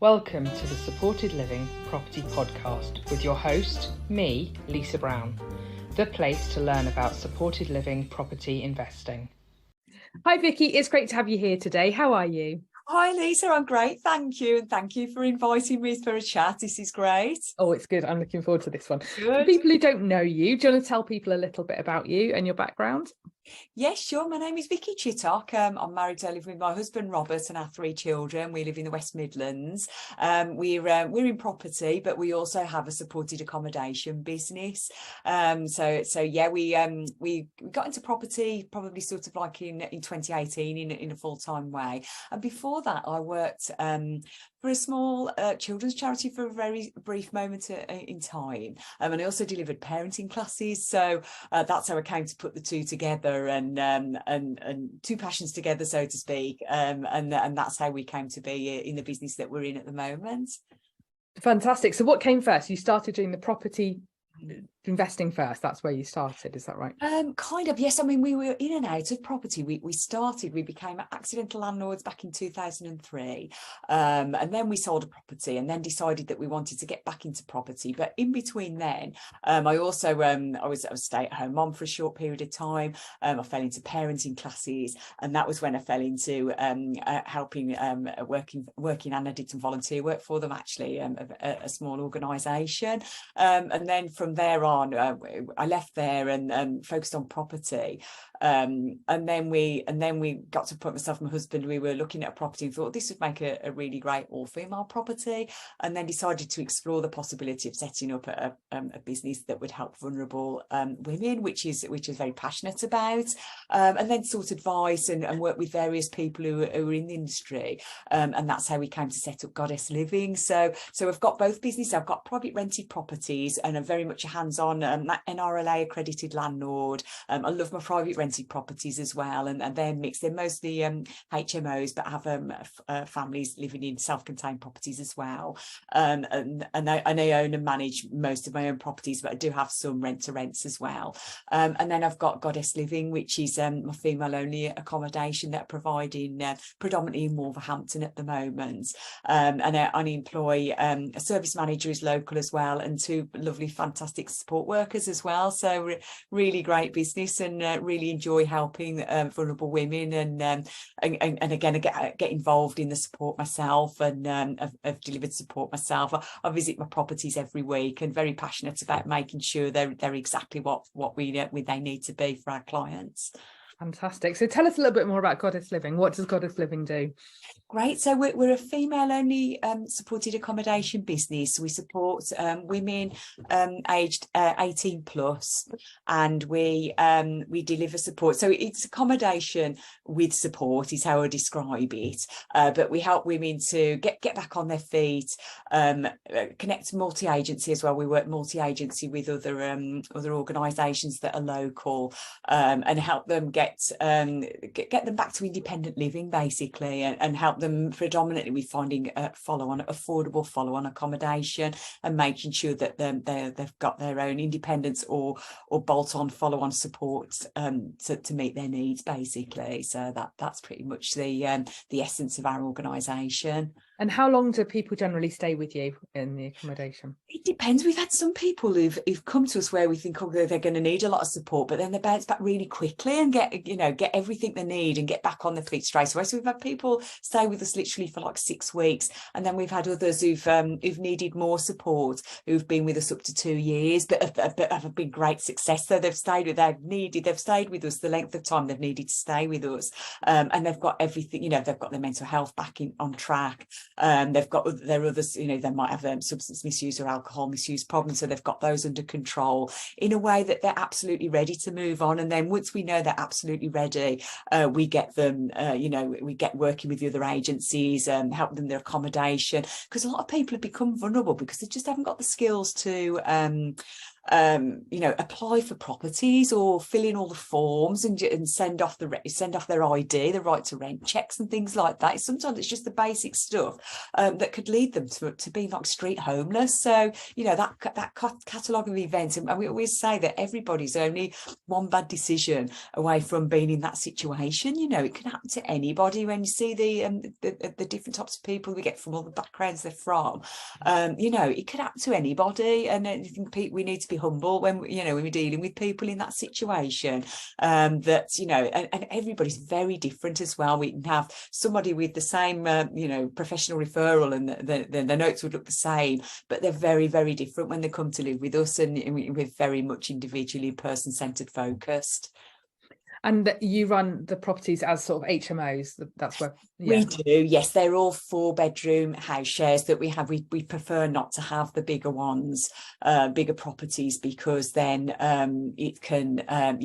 Welcome to the Supported Living Property Podcast with your host, me, Lisa Brown, the place to learn about supported living property investing. Hi Vicky, it's great to have you here today. How are you? Hi Lisa, I'm great, thank you. And thank you for inviting me for a chat. This is great. Oh, it's good. I'm looking forward to this one. Good. For people who don't know you, do you want to tell people a little bit about you and your background? Yes, sure. My name is Vicky Chittock. I'm married to live with my husband Robert and our 3 children. We live in the West Midlands. We're in property, but we also have a supported accommodation business. So yeah, we got into property probably sort of like in 2018 in a full-time way. And before that, I worked for a small children's charity for a very brief moment in time. And I also delivered parenting classes. So that's how I came to put the two together and two passions together, so to speak. And that's how we came to be in the business that we're in at the moment. Fantastic. So what came first? You started doing the property investing first. That's where you started, is that right? Kind of, yes. I mean, we were in and out of property. We became accidental landlords back in 2003, and then we sold a property and then decided that we wanted to get back into property. But in between then, I also I was a stay-at-home mom for a short period of time. I fell into parenting classes, and that was when I fell into helping working, and I did some volunteer work for them, actually, a small organisation, and then from there on, I left there and focused on property. And then we got to the point, myself and my husband, we were looking at a property and thought this would make a really great all-female property, and then decided to explore the possibility of setting up a business that would help vulnerable women, which is very passionate about, and then sought advice and work with various people who are in the industry, and that's how we came to set up Goddess Living. So I've got both businesses. I've got private rented properties, and I'm very much a hands-on NRLA accredited landlord. I love my private rented properties as well, and they're mixed. They're mostly HMOs, but have families living in self-contained properties as well. And I own and manage most of my own properties, but I do have some rent-to-rents as well. And then I've got Goddess Living, which is my female-only accommodation that I'm providing predominantly in Wolverhampton at the moment. And I employ a service manager who's local as well, and 2 lovely, fantastic support workers as well. So really great business, and really enjoy helping vulnerable women, and again I get involved in the support myself, and I've delivered support myself. I visit my properties every week, and very passionate about making sure they're exactly what they need to be for our clients. Fantastic. So tell us a little bit more about Goddess Living. What does Goddess Living do? Great. So we're a female-only supported accommodation business. We support women aged 18 plus, and we deliver support. So it's accommodation with support is how I describe it. But we help women to get back on their feet, connect multi-agency as well. We work multi-agency with other organisations that are local, and help them get them back to independent living, basically, and help them predominantly with finding affordable follow-on accommodation, and making sure that they've got their own independence or bolt-on follow-on support to meet their needs, basically. So that's pretty much the essence of our organisation. And how long do people generally stay with you in the accommodation? It depends. We've had some people who've come to us where we think, they're going to need a lot of support, but then they bounce back really quickly and get everything they need and get back on their feet straight away. So we've had people stay with us literally for like 6 weeks, and then we've had others who've needed more support, who've been with us up to 2 years, but have been great success. So they've stayed with us the length of time they've needed to stay with us, and they've got everything. They've got their mental health back on track. They've got their others, they might have substance misuse or alcohol misuse problems, so they've got those under control in a way that they're absolutely ready to move on. And then once we know they're absolutely ready, we get them, we get working with the other agencies and help them their accommodation, because a lot of people have become vulnerable because they just haven't got the skills to apply for properties or fill in all the forms and send off their ID, the right to rent checks and things like that. Sometimes it's just the basic stuff that could lead them to being like street homeless. So, that catalogue of events, and we always say that everybody's only one bad decision away from being in that situation. It can happen to anybody. When you see the different types of people we get from all the backgrounds they're from, it could happen to anybody. And I think we need to be humble when we're dealing with people in that situation. And everybody's very different as well. We can have somebody with the same professional referral, and the notes would look the same, but they're very, very different when they come to live with us, and we're very much individually person-centered focused. And you run the properties as sort of HMOs. That's where we do. Yes, they're all 4-bedroom house shares that we have. We prefer not to have the bigger ones, bigger properties, because then it can, when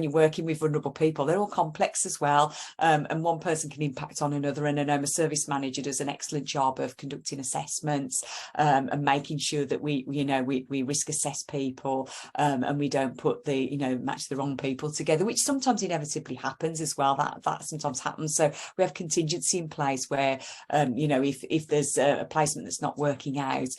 you're working with vulnerable people, they're all complex as well, and one person can impact on another. And I know my service manager does an excellent job of conducting assessments and making sure that we risk assess people, and we don't put match the wrong people together, which sometimes inevitably happens as well. That sometimes happens. So we have contingency in place where if there's a placement that's not working out,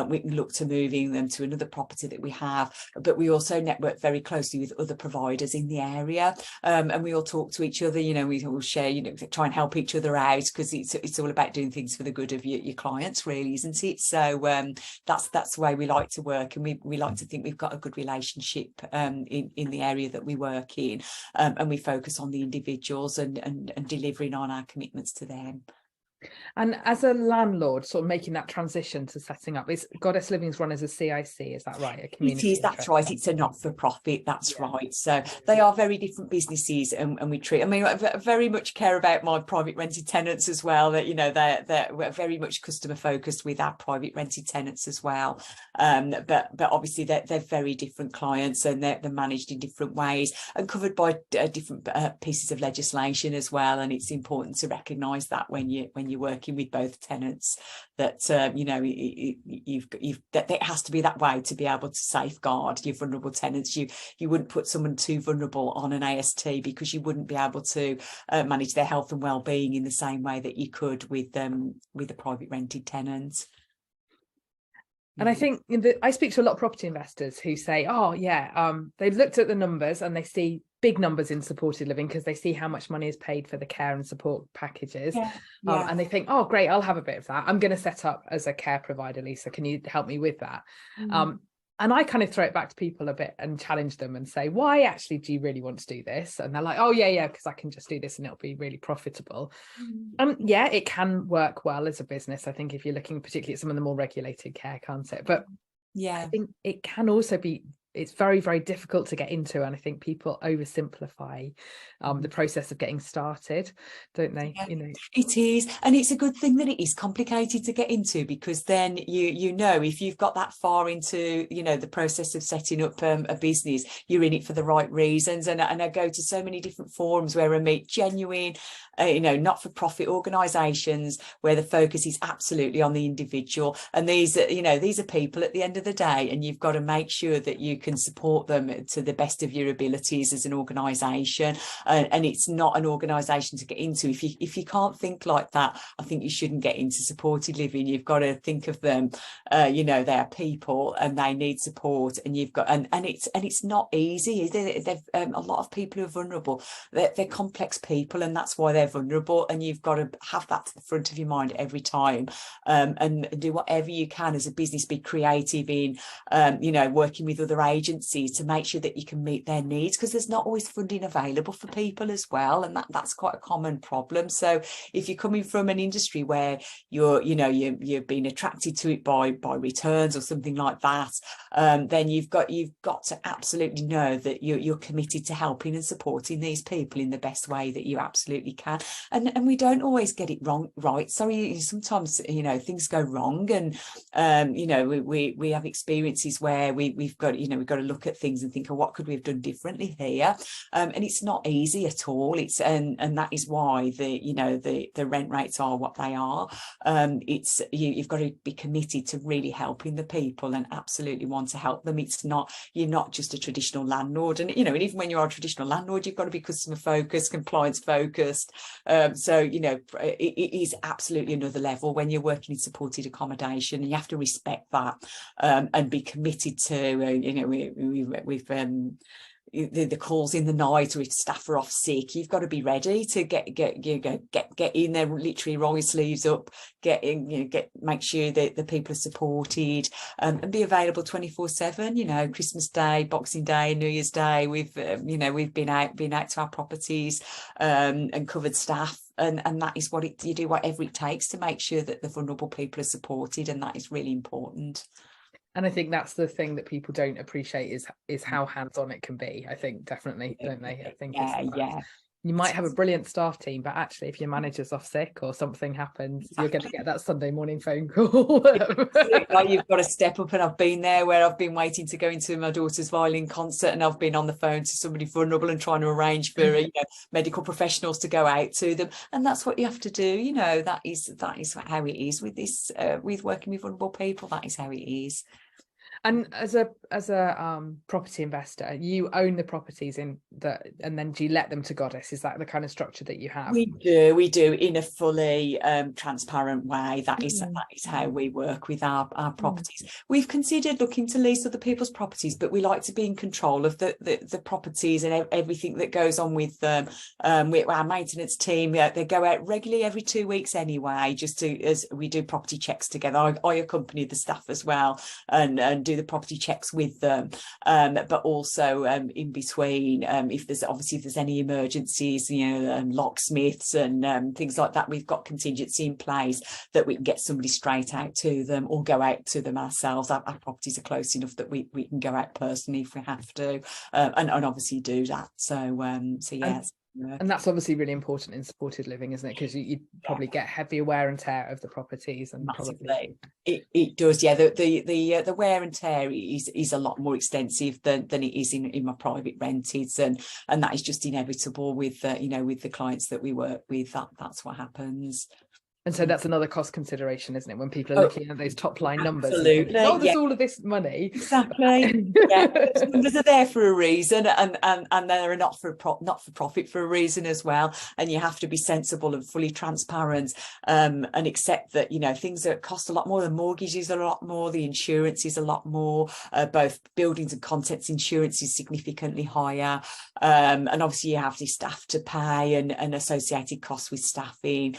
we can look to moving them to another property that we have. But we also network very closely with other providers in the area, and we all talk to each other. We all share, try and help each other out, because it's all about doing things for the good of your clients, really, isn't it? So that's the way we like to work, and we like to think we've got a good relationship in the area that we work in, and we focus on the individuals and delivering on our commitments to them. And as a landlord, sort of making that transition to setting up, is Goddess Living's run as a CIC, is that right? A community. It is, that's right. It's a not-for-profit, that's right. So they are very different businesses, and we treat, I very much care about my private rented tenants as well, that, they're very much customer focused with our private rented tenants as well. But obviously they're very different clients, and they're managed in different ways and covered by different pieces of legislation as well. And it's important to recognise that when you're working with both tenants, that that it has to be that way to be able to safeguard your vulnerable tenants. You wouldn't put someone too vulnerable on an AST, because you wouldn't be able to manage their health and well-being in the same way that you could with a private rented tenant. And I think I speak to a lot of property investors who say, they've looked at the numbers and they see big numbers in supported living, because they see how much money is paid for the care and support packages. And they think, oh, great, I'll have a bit of that. I'm going to set up as a care provider, Lisa. Can you help me with that? And I kind of throw it back to people a bit and challenge them and say, why actually do you really want to do this? And they're like, oh, yeah, because I can just do this and it'll be really profitable. It can work well as a business, I think, if you're looking particularly at some of the more regulated care, can't it? But I think it can also be, it's very, very difficult to get into. And I think people oversimplify the process of getting started, don't they? It is. And it's a good thing that it is complicated to get into, because then if you've got that far into, the process of setting up a business, you're in it for the right reasons. And I go to so many different forums where I meet genuine, not-for-profit organisations where the focus is absolutely on the individual. And these are people at the end of the day, and you've got to make sure that you can support them to the best of your abilities as an organisation. And it's not an organisation to get into. If you can't think like that, I think you shouldn't get into supported living. You've got to think of them, they're people and they need support, and you've got and it's not easy. A lot of people who are vulnerable, they're complex people, and that's why they're vulnerable. And you've got to have that to the front of your mind every time, and do whatever you can as a business. Be creative in working with other agencies to make sure that you can meet their needs, because there's not always funding available for people as well, and that's quite a common problem. So if you're coming from an industry where you're being attracted to it by returns or something like that, then you've got to absolutely know that you're committed to helping and supporting these people in the best way that you absolutely can. And we don't always get it right. So sometimes things go wrong, and we have experiences where we've got we've got to look at things and think, oh, what could we have done differently here? And it's not easy at all. It's and that is why the rent rates are what they are. It's you've got to be committed to really helping the people and absolutely want to help them. It's not, you're not just a traditional landlord, and and even when you are a traditional landlord, you've got to be customer focused, compliance focused. So it is absolutely another level when you're working in supported accommodation, and you have to respect that and be committed to we've the calls in the night, or if staff are off sick, you've got to be ready to get in there, literally roll your sleeves up, make sure that the people are supported, and be available 24/7. Christmas Day, Boxing Day, New Year's Day, we've been out to our properties and covered staff. And that is what you do whatever it takes to make sure that the vulnerable people are supported, and that is really important. And I think that's the thing that people don't appreciate is how hands-on it can be. I think definitely, don't they? I think you might have a brilliant staff team, but actually if your manager's off sick or something happens, you're going to get that Sunday morning phone call. You've got to step up, and I've been there where I've been waiting to go into my daughter's violin concert, and I've been on the phone to somebody vulnerable and trying to arrange for medical professionals to go out to them, and that's what you have to do. That is how it is with this with working with vulnerable people. That is how it is. And as a property investor, you own the properties and then do you let them to Goddess? Is that the kind of structure that you have? We do in a fully transparent way. That is how we work with our properties. We've considered looking to lease other people's properties, but we like to be in control of the properties and everything that goes on with them. With our maintenance team, they go out regularly every 2 weeks anyway, as we do property checks together. I accompany the staff as well and do the property checks with them, but also in between, if there's any emergencies, locksmiths and things like that, we've got contingency in place that we can get somebody straight out to them or go out to them ourselves. Our properties are close enough that we can go out personally if we have to, and obviously do that. So yes. And that's obviously really important in supported living, isn't it? Because you probably get heavier wear and tear of the properties, and massively. It does, yeah. The wear and tear is a lot more extensive than it is in my private rented, and that is just inevitable with with the clients that we work with. That's what happens. And so that's another cost consideration, isn't it? When people are looking at those top line numbers, absolutely, there's all of this money. Exactly. Those numbers are there for a reason, and they're not for profit for a reason as well. And you have to be sensible and fully transparent, and accept that things that cost a lot more. The mortgages are a lot more. The insurance is a lot more. Both buildings and contents insurance is significantly higher, and obviously you have the staff to pay and associated costs with staffing,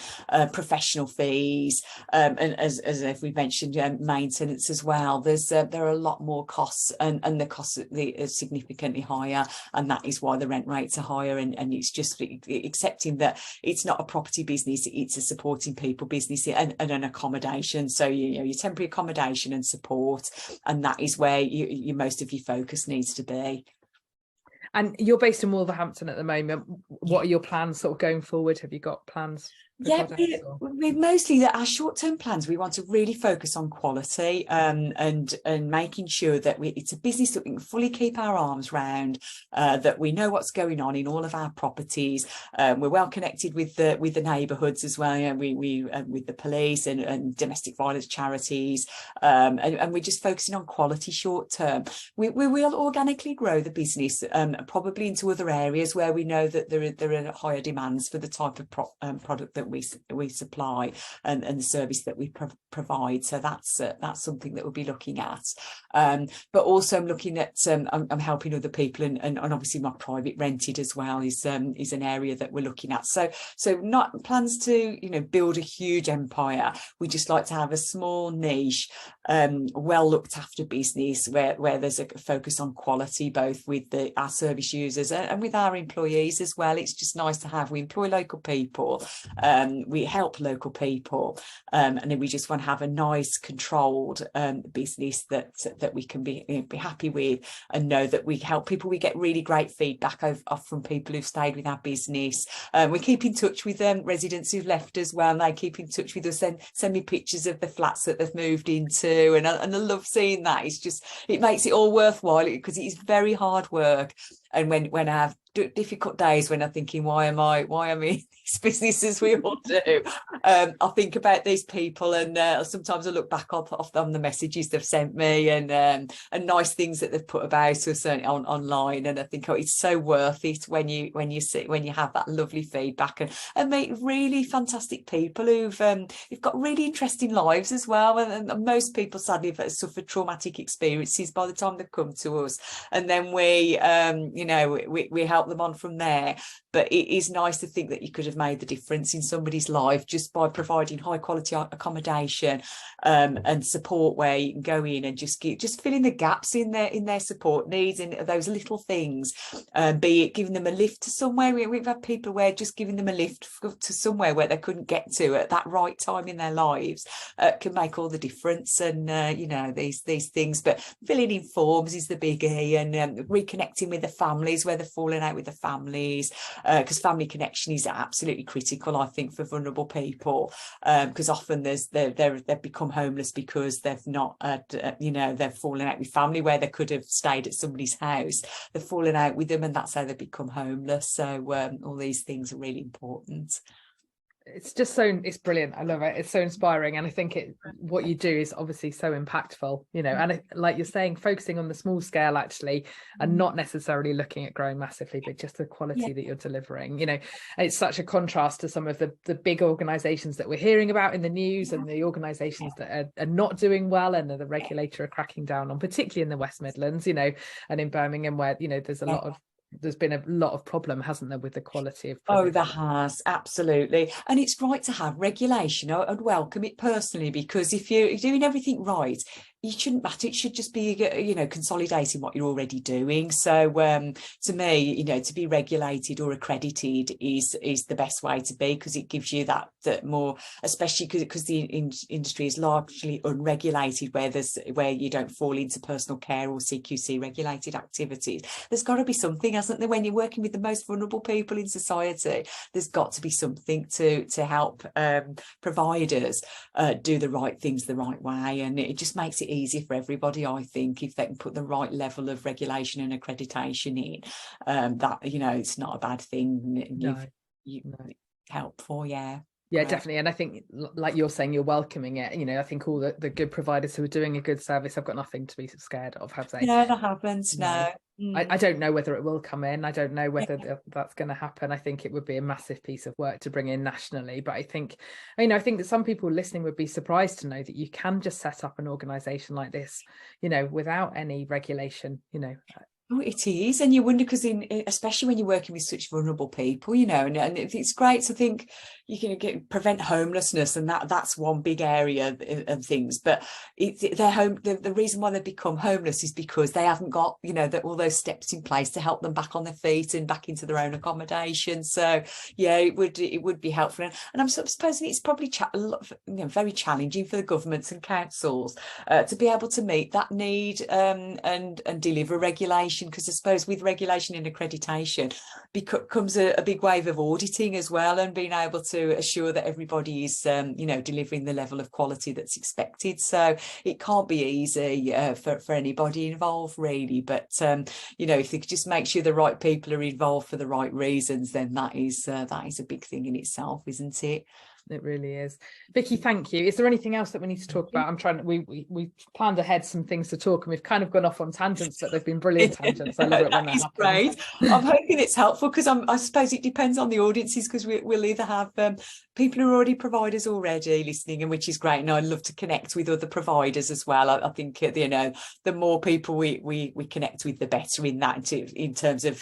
professional fees, and as we mentioned, maintenance as well. There are a lot more costs, and the costs are significantly higher, and that is why the rent rates are higher. And it's just accepting that it's not a property business, it's a supporting people business and an accommodation. So your temporary accommodation and support, and that is where most of your focus needs to be. And you're based in Wolverhampton at the moment. What are your plans sort of going forward? Have you got plans? Yeah, we mostly our short-term plans. We want to really focus on quality and making sure that it's a business that we can fully keep our arms round, that we know what's going on in all of our properties. We're well connected with the neighbourhoods as well. We with the police and domestic violence charities, and we're just focusing on quality short term. We will organically grow the business, probably into other areas where we know that there are higher demands for the type of product that we supply and the service that we provide. So that's something that we'll be looking at, but also I'm looking at I'm helping other people, and obviously my private rented as well is an area that we're looking at. So not plans to build a huge empire. We just like to have a small niche, well looked after business where there's a focus on quality, both with our service users and with our employees as well. It's just nice to have. We employ local people, We help local people, and then we just want to have a nice controlled business that we can be happy with, and know that we help people. We get really great feedback from people who've stayed with our business. We keep in touch with residents who've left as well, and they keep in touch with us and send me pictures of the flats that they've moved into, and I love seeing that. It makes it all worthwhile, because it is very hard work. And when I have difficult days, when I'm thinking, why am I in these businesses, we all do, I think about these people, and sometimes I look back on the messages they've sent me, and nice things that they've put about us online, and I think, oh, it's so worth it when you have that lovely feedback, and meet really fantastic people who've got really interesting lives as well, and most people sadly have suffered traumatic experiences by the time they come to us, and then we help them on from there. But it is nice to think that you could have made the difference in somebody's life just by providing high quality accommodation and support, where you can go in and just fill in the gaps in their support needs, and those little things, be it giving them a lift to somewhere. We've had people where just giving them a lift to somewhere where they couldn't get to at that right time in their lives can make all the difference, and these things. But filling in forms is the biggie, and reconnecting with the families where they're falling out with the families, because family connection is absolutely critical, I think, for vulnerable people, because often they've become homeless because they've not they've fallen out with family where they could have stayed at somebody's house. They've fallen out with them, and that's how they become homeless. So all these things are really important. It's it's brilliant. I love it. It's so inspiring, and I think what you do is obviously so impactful, and like you're saying, focusing on the small scale actually, and not necessarily looking at growing massively, but just the quality that you're delivering. It's such a contrast to some of the big organizations that we're hearing about in the news, and the organizations that are not doing well, and the regulator are cracking down on, particularly in the West Midlands, and in Birmingham, where there's been a lot of problem, hasn't there, with the quality of provision? Oh, there has, absolutely. And it's right to have regulation. I'd welcome it personally, because if you're doing everything right, it shouldn't matter. It should just be, consolidating what you're already doing. So to me, to be regulated or accredited is the best way to be, because it gives you that more, especially because the industry is largely unregulated, where you don't fall into personal care or CQC regulated activities. There's got to be something, hasn't there? When you're working with the most vulnerable people in society, there's got to be something to help providers do the right things the right way, and it just makes it easier for everybody, I think, if they can put the right level of regulation and accreditation in. That it's not a bad thing. No. Helpful, yeah. Yeah, definitely. And I think, like you're saying, you're welcoming it. I think all the good providers who are doing a good service have got nothing to be scared of, have they? No, that happens. No. I don't know whether it will come in. I don't know whether that's going to happen. I think it would be a massive piece of work to bring in nationally. But I think that some people listening would be surprised to know that you can just set up an organisation like this, without any regulation, Oh, it is, and you wonder, because especially when you're working with such vulnerable people, and it's great to think you can prevent homelessness, and that's one big area of things. But the reason why they become homeless is because they haven't got all those steps in place to help them back on their feet and back into their own accommodation. So yeah, it would be helpful, and I'm supposing it's probably very challenging for the governments and councils to be able to meet that need and deliver regulation. Because I suppose with regulation and accreditation comes a big wave of auditing as well, and being able to assure that everybody is delivering the level of quality that's expected. So it can't be easy for anybody involved, really, but if they could just make sure the right people are involved for the right reasons, then that is a big thing in itself, isn't it? It really is. Vicky, thank you. Is there anything else that we need to talk about? I'm trying. We planned ahead some things to talk, and we've kind of gone off on tangents, but they've been brilliant tangents. I love it when that happens. Great. I'm hoping it's helpful, because I suppose it depends on the audiences, because we'll either have people who are already providers already listening, and which is great, and I'd love to connect with other providers as well. I think the more people we connect with, the better in terms of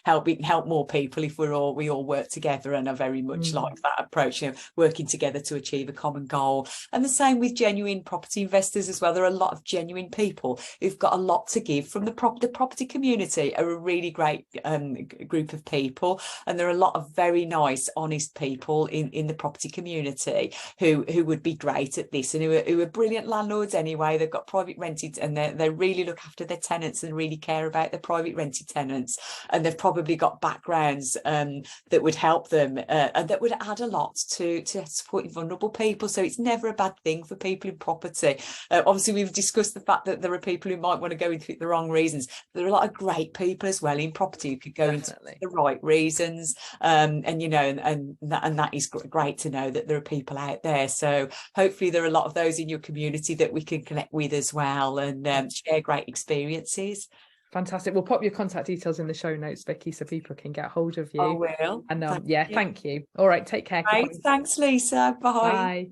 help more people if we all work together, and I very much like that approach. working together to achieve a common goal. And the same with genuine property investors as well. There are a lot of genuine people who've got a lot to give from the property community. Are a really great group of people, and there are a lot of very nice, honest people in the property community who would be great at this, and who are brilliant landlords anyway. They've got private rented, and they really look after their tenants and really care about their private rented tenants, and they've probably got backgrounds that would help them and that would add a lot to supporting vulnerable people. So it's never a bad thing for people in property. Obviously, we've discussed the fact that there are people who might want to go into it the wrong reasons. There are a lot of great people as well in property who could go into the right reasons, and you know, and that is great to know that there are people out there. So hopefully there are a lot of those in your community that we can connect with as well, and share great experiences. Fantastic. We'll pop your contact details in the show notes, Vicky, so people can get hold of you. I will. And thank you. All right, take care. Right, thanks, Lisa. Bye.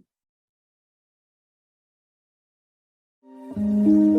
Bye.